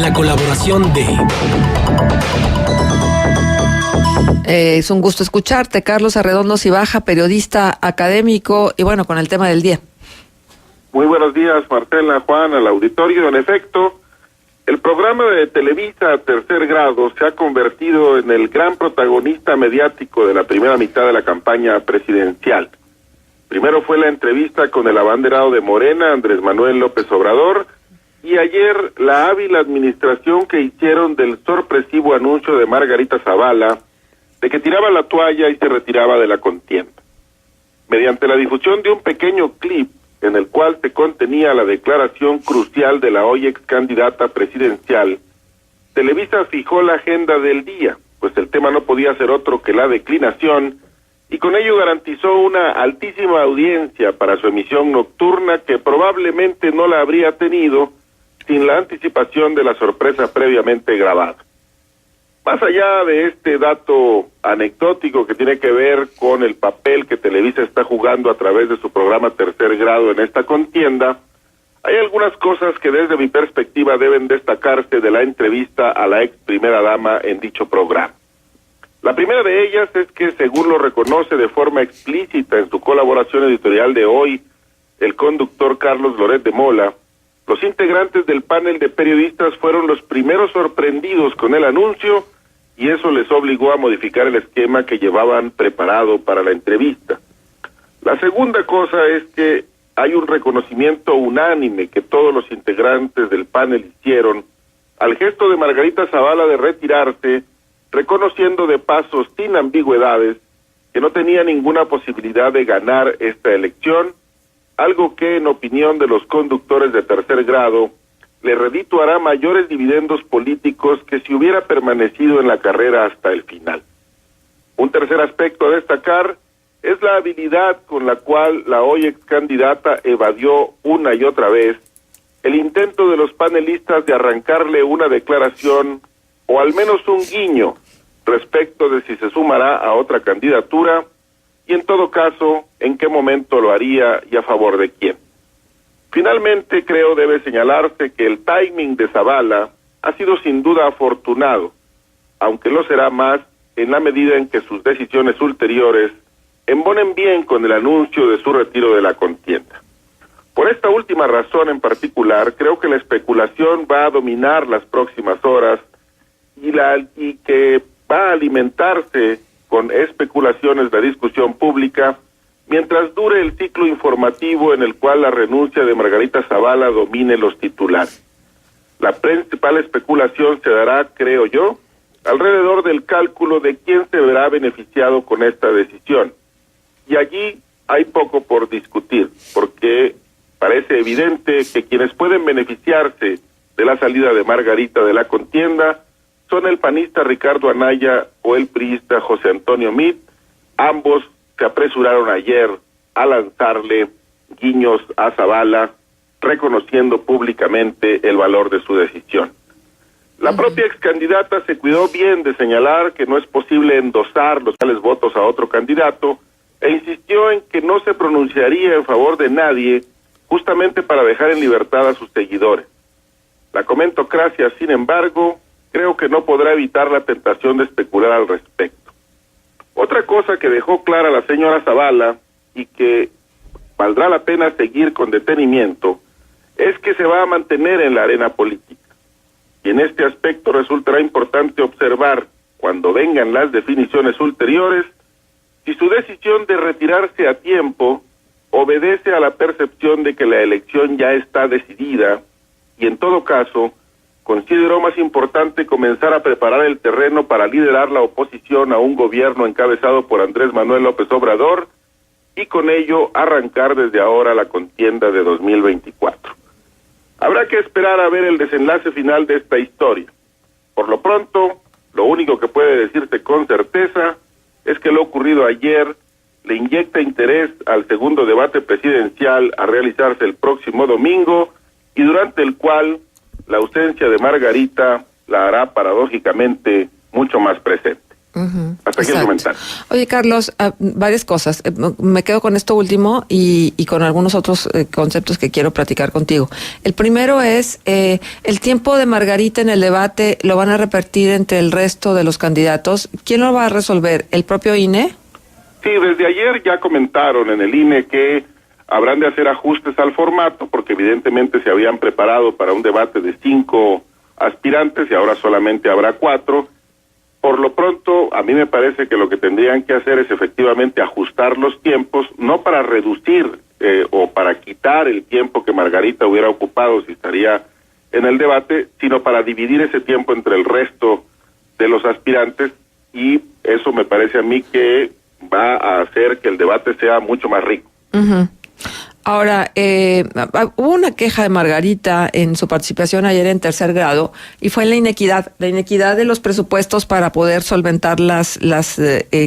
la colaboración de... Es un gusto escucharte, Carlos Arredondo Cibaja, periodista académico, y bueno, con el tema del día. Muy buenos días, Marcela, Juan, al auditorio. En efecto, el programa de Televisa Tercer Grado se ha convertido en el gran protagonista mediático de la primera mitad de la campaña presidencial. Primero fue la entrevista con el abanderado de Morena, Andrés Manuel López Obrador, y ayer la hábil administración que hicieron del sorpresivo anuncio de Margarita Zavala de que tiraba la toalla y se retiraba de la contienda. Mediante la difusión de un pequeño clip en el cual se contenía la declaración crucial de la hoy ex candidata presidencial, Televisa fijó la agenda del día, pues el tema no podía ser otro que la declinación, y con ello garantizó una altísima audiencia para su emisión nocturna que probablemente no la habría tenido sin la anticipación de la sorpresa previamente grabada. Más allá de este dato anecdótico que tiene que ver con el papel que Televisa está jugando a través de su programa Tercer Grado en esta contienda, hay algunas cosas que desde mi perspectiva deben destacarse de la entrevista a la ex primera dama en dicho programa. La primera de ellas es que, según lo reconoce de forma explícita en su colaboración editorial de hoy el conductor Carlos Loret de Mola, los integrantes del panel de periodistas fueron los primeros sorprendidos con el anuncio y eso les obligó a modificar el esquema que llevaban preparado para la entrevista. La segunda cosa es que hay un reconocimiento unánime que todos los integrantes del panel hicieron al gesto de Margarita Zavala de retirarse, reconociendo de paso sin ambigüedades que no tenía ninguna posibilidad de ganar esta elección, algo que en opinión de los conductores de Tercer Grado le redituará mayores dividendos políticos que si hubiera permanecido en la carrera hasta el final. Un tercer aspecto a destacar es la habilidad con la cual la hoy ex candidata evadió una y otra vez el intento de los panelistas de arrancarle una declaración o al menos un guiño respecto de si se sumará a otra candidatura y en todo caso en qué momento lo haría y a favor de quién. Finalmente creo debe señalarse que el timing de Zavala ha sido sin duda afortunado, aunque lo será más en la medida en que sus decisiones ulteriores embonen bien con el anuncio de su retiro de la contienda. Por esta última razón en particular, creo que la especulación va a dominar las próximas horas y que va a alimentarse con especulaciones la discusión pública mientras dure el ciclo informativo en el cual la renuncia de Margarita Zavala domine los titulares. La principal especulación se dará, creo yo, alrededor del cálculo de quién se verá beneficiado con esta decisión. Y allí hay poco por discutir, porque parece evidente que quienes pueden beneficiarse de la salida de Margarita de la contienda son el panista Ricardo Anaya o el priista José Antonio Meade. Ambos se apresuraron ayer a lanzarle guiños a Zavala, reconociendo públicamente el valor de su decisión. La propia ex candidata se cuidó bien de señalar que no es posible endosar los tales votos a otro candidato e insistió en que no se pronunciaría en favor de nadie, justamente para dejar en libertad a sus seguidores. La comentocracia, sin embargo, creo que no podrá evitar la tentación de especular al respecto. Otra cosa que dejó clara la señora Zavala y que valdrá la pena seguir con detenimiento es que se va a mantener en la arena política. Y en este aspecto resultará importante observar, cuando vengan las definiciones ulteriores, si su decisión de retirarse a tiempo obedece a la percepción de que la elección ya está decidida y en todo caso consideró más importante comenzar a preparar el terreno para liderar la oposición a un gobierno encabezado por Andrés Manuel López Obrador y con ello arrancar desde ahora la contienda de 2024. Habrá que esperar a ver el desenlace final de esta historia. Por lo pronto, lo único que puede decirse con certeza es que lo ocurrido ayer le inyecta interés al segundo debate presidencial a realizarse el próximo domingo y durante el cual la ausencia de Margarita la hará paradójicamente mucho más presente. Hasta Hasta aquí el comentario. Oye, Carlos, varias cosas. Me quedo con esto último y con algunos otros conceptos que quiero platicar contigo. El primero es, el tiempo de Margarita en el debate lo van a repartir entre el resto de los candidatos. ¿Quién lo va a resolver? ¿El propio INE? Sí, desde ayer ya comentaron en el INE que habrán de hacer ajustes al formato, porque evidentemente se habían preparado para un debate de 5 aspirantes y ahora solamente habrá 4. Por lo pronto, a mí me parece que lo que tendrían que hacer es efectivamente ajustar los tiempos, no para reducir o para quitar el tiempo que Margarita hubiera ocupado si estaría en el debate, sino para dividir ese tiempo entre el resto de los aspirantes, y eso me parece a mí que va a hacer que el debate sea mucho más rico. Uh-huh. Ahora, hubo una queja de Margarita en su participación ayer en tercer grado, y fue la inequidad de los presupuestos para poder solventar las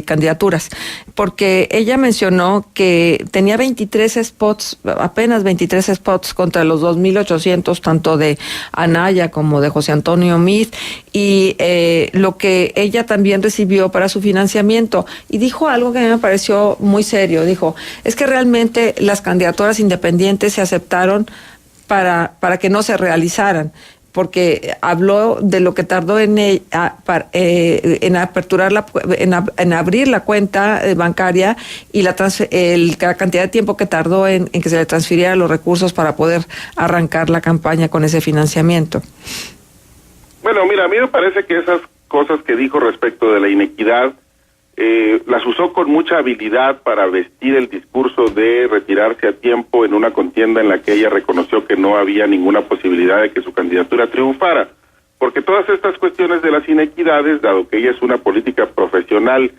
candidaturas, porque ella mencionó que tenía 23 spots, apenas 23 spots contra los 2,800, tanto de Anaya como de José Antonio Meade, y lo que ella también recibió para su financiamiento, y dijo algo que a mí me pareció muy serio. Dijo, es que realmente las candidaturas independientes se aceptaron para que no se realizaran, porque habló de lo que tardó en abrir la cuenta bancaria y la cantidad de tiempo que tardó en que se le transfirieran los recursos para poder arrancar la campaña con ese financiamiento. Bueno, mira, a mí me parece que esas cosas que dijo respecto de la inequidad las usó con mucha habilidad para vestir el discurso de retirarse a tiempo en una contienda en la que ella reconoció que no había ninguna posibilidad de que su candidatura triunfara, porque todas estas cuestiones de las inequidades, dado que ella es una política profesional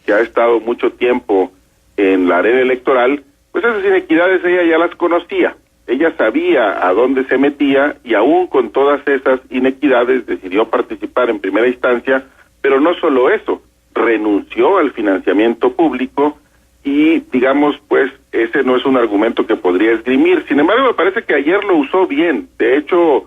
que ha estado mucho tiempo en la arena electoral, pues esas inequidades ella ya las conocía, ella sabía a dónde se metía, y aún con todas esas inequidades decidió participar en primera instancia, pero no solo eso, renunció al financiamiento público, y digamos, pues ese no es un argumento que podría esgrimir. Sin embargo, me parece que ayer lo usó bien. De hecho,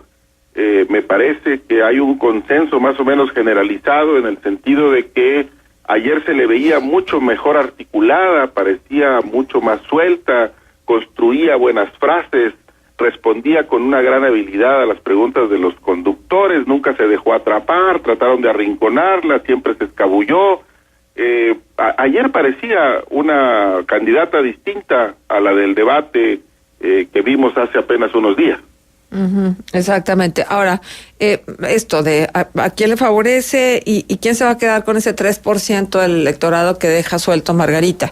me parece que hay un consenso más o menos generalizado en el sentido de que ayer se le veía mucho mejor articulada, parecía mucho más suelta, construía buenas frases, respondía con una gran habilidad a las preguntas de los conductores, nunca se dejó atrapar, trataron de arrinconarla, siempre se escabulló. Ayer parecía una candidata distinta a la del debate que vimos hace apenas unos días. Uh-huh, exactamente. Ahora, esto de a quién le favorece y quién se va a quedar con ese 3% del electorado que deja suelto Margarita.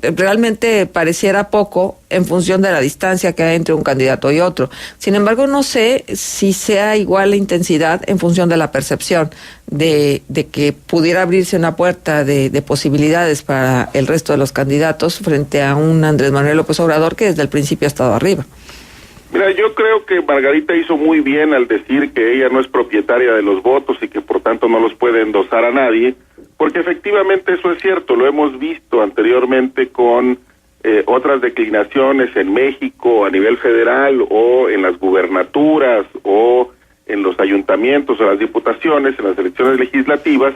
Realmente pareciera poco en función de la distancia que hay entre un candidato y otro. Sin embargo, no sé si sea igual la intensidad en función de la percepción de que pudiera abrirse una puerta de posibilidades para el resto de los candidatos frente a un Andrés Manuel López Obrador que desde el principio ha estado arriba. Mira, yo creo que Margarita hizo muy bien al decir que ella no es propietaria de los votos y que por tanto no los puede endosar a nadie, porque efectivamente eso es cierto, lo hemos visto anteriormente con otras declinaciones en México a nivel federal o en las gubernaturas o en los ayuntamientos o las diputaciones, en las elecciones legislativas,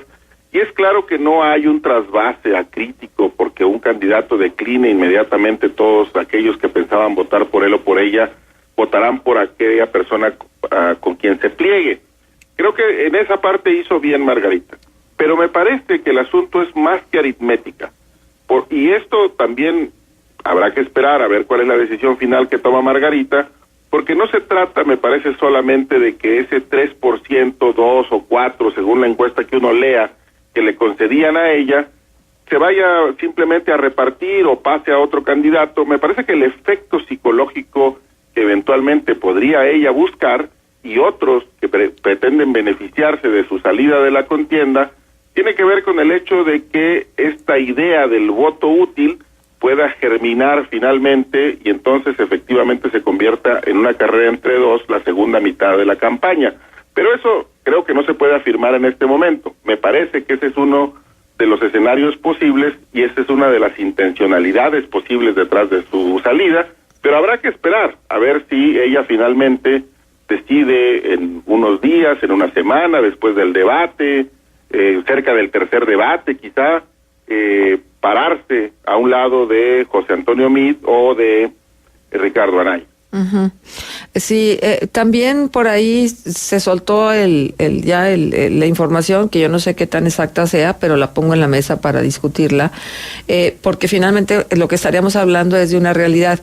y es claro que no hay un trasvase acrítico porque un candidato decline inmediatamente todos aquellos que pensaban votar por él o por ella votarán por aquella persona con quien se pliegue. Creo que en esa parte hizo bien Margarita, pero me parece que el asunto es más que aritmética, y esto también habrá que esperar a ver cuál es la decisión final que toma Margarita, porque no se trata, me parece, solamente de que ese 3%, 2 o 4, según la encuesta que uno lea, que le concedían a ella, se vaya simplemente a repartir o pase a otro candidato. Me parece que el efecto psicológico que eventualmente podría ella buscar y otros que pretenden beneficiarse de su salida de la contienda, tiene que ver con el hecho de que esta idea del voto útil pueda germinar finalmente y entonces efectivamente se convierta en una carrera entre dos la segunda mitad de la campaña. Pero eso creo que no se puede afirmar en este momento. Me parece que ese es uno de los escenarios posibles y esa es una de las intencionalidades posibles detrás de su salida, pero habrá que esperar a ver si ella finalmente decide en unos días, en una semana, después del debate, cerca del tercer debate, quizá pararse a un lado de José Antonio Meade o de Ricardo Anaya. Uh-huh. Sí, también por ahí se soltó la información, que yo no sé qué tan exacta sea, pero la pongo en la mesa para discutirla, porque finalmente lo que estaríamos hablando es de una realidad.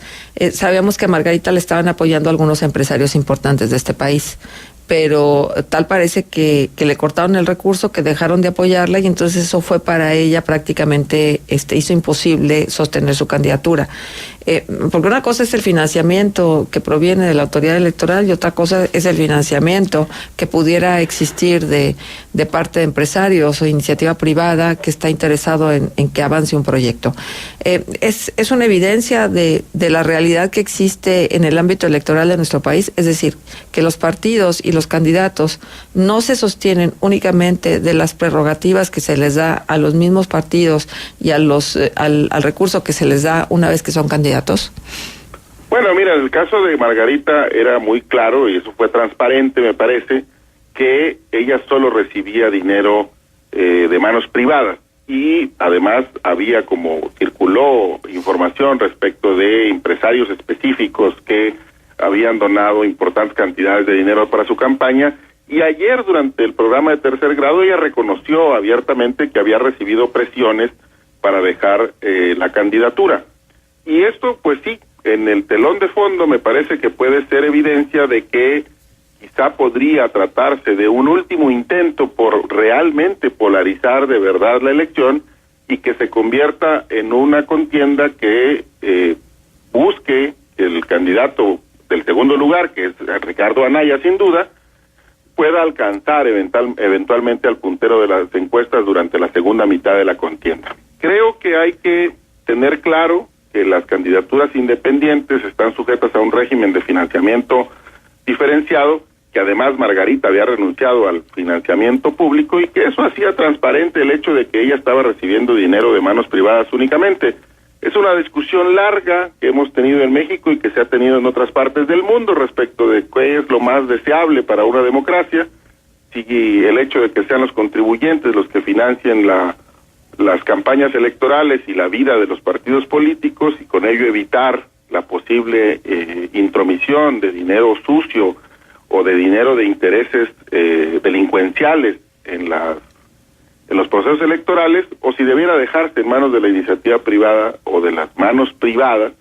Sabíamos que a Margarita le estaban apoyando algunos empresarios importantes de este país, pero tal parece que le cortaron el recurso, que dejaron de apoyarla, y entonces eso fue para ella prácticamente, hizo imposible sostener su candidatura. Porque una cosa es el financiamiento que proviene de la autoridad electoral y otra cosa es el financiamiento que pudiera existir de parte de empresarios o iniciativa privada que está interesado en que avance un proyecto. Es una evidencia de la realidad que existe en el ámbito electoral de nuestro país, es decir, que los partidos y los candidatos no se sostienen únicamente de las prerrogativas que se les da a los mismos partidos y a al recurso que se les da una vez que son candidatos. Bueno, mira, en el caso de Margarita era muy claro, y eso fue transparente, me parece, que ella solo recibía dinero de manos privadas, y además había, como circuló información respecto de empresarios específicos que habían donado importantes cantidades de dinero para su campaña, y ayer durante el programa de tercer grado ella reconoció abiertamente que había recibido presiones para dejar la candidatura. Y esto, pues sí, en el telón de fondo me parece que puede ser evidencia de que quizá podría tratarse de un último intento por realmente polarizar de verdad la elección y que se convierta en una contienda que busque el candidato del segundo lugar, que es Ricardo Anaya sin duda, pueda alcanzar eventualmente al puntero de las encuestas durante la segunda mitad de la contienda. Creo que hay que tener claro que las candidaturas independientes están sujetas a un régimen de financiamiento diferenciado, que además Margarita había renunciado al financiamiento público y que eso hacía transparente el hecho de que ella estaba recibiendo dinero de manos privadas únicamente. Es una discusión larga que hemos tenido en México y que se ha tenido en otras partes del mundo respecto de qué es lo más deseable para una democracia, si el hecho de que sean los contribuyentes los que financien las campañas electorales y la vida de los partidos políticos, y con ello evitar la posible intromisión de dinero sucio o de dinero de intereses delincuenciales en los procesos electorales, o si debiera dejarse en manos de la iniciativa privada o de las manos privadas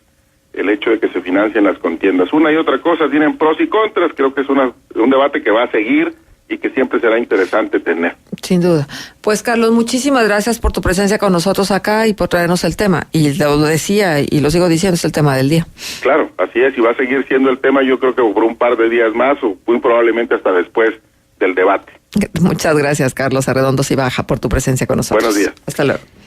el hecho de que se financien las contiendas. Una y otra cosa tienen pros y contras. Creo que es un debate que va a seguir y que siempre será interesante tener. Sin duda. Pues Carlos, muchísimas gracias por tu presencia con nosotros acá y por traernos el tema. Y lo decía y lo sigo diciendo, es el tema del día. Claro, así es, y va a seguir siendo el tema, yo creo que por un par de días más o muy probablemente hasta después del debate. Muchas gracias, Carlos Arredondo Cibaja, por tu presencia con nosotros. Buenos días. Hasta luego.